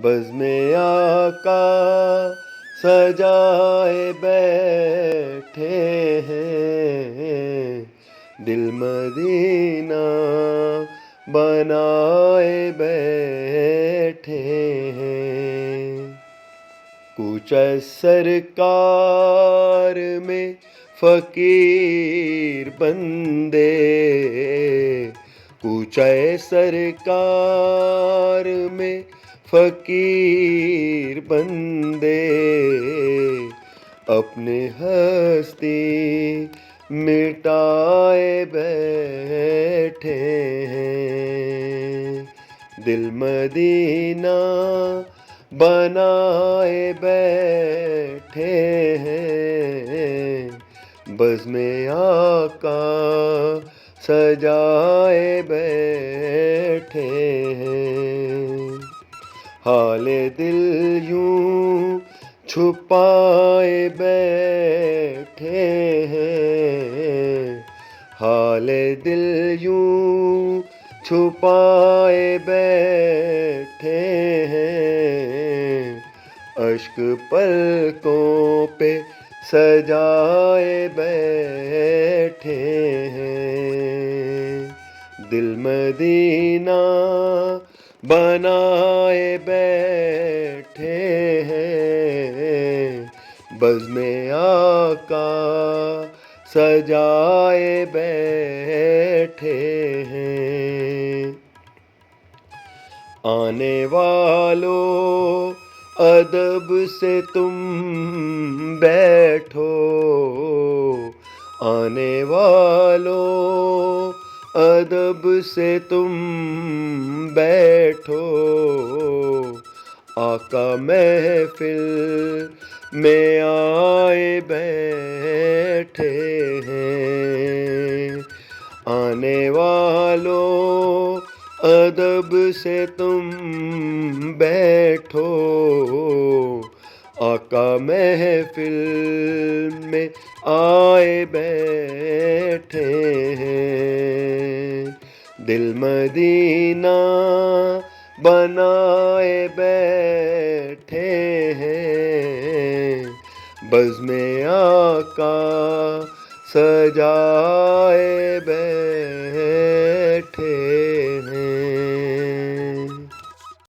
بزم آقا سجائے بیٹھے ہیں، دل مدینہ بنائے بیٹھے ہیں۔ کوچہ سرکار میں فقیر بندے، کوچہ سرکار میں فقیر بندے، اپنے ہستی مٹائے بیٹھے ہیں، دل مدینہ بنائے بیٹھے ہیں، بزم آقا سجائے بیٹھے ہیں۔ حال دل یوں چھپائے بیٹھے ہیں، حال دل یوں چھپائے بیٹھے ہیں، اشک پلکوں پہ سجائے بیٹھے ہیں، دل مدینہ بنائے بیٹھے ہیں، بزم آقا سجائے بیٹھے ہیں۔ آنے والو ادب سے تم بیٹھو، آنے والو ادب سے تم بیٹھو، آقا محفل میں آئے بیٹھے ہیں، آنے والو ادب سے تم بیٹھو، آقا محفل میں آئے بیٹھے ہیں، دل مدینہ بنائے بیٹھے ہیں، بزم آقا سجائے بیٹھے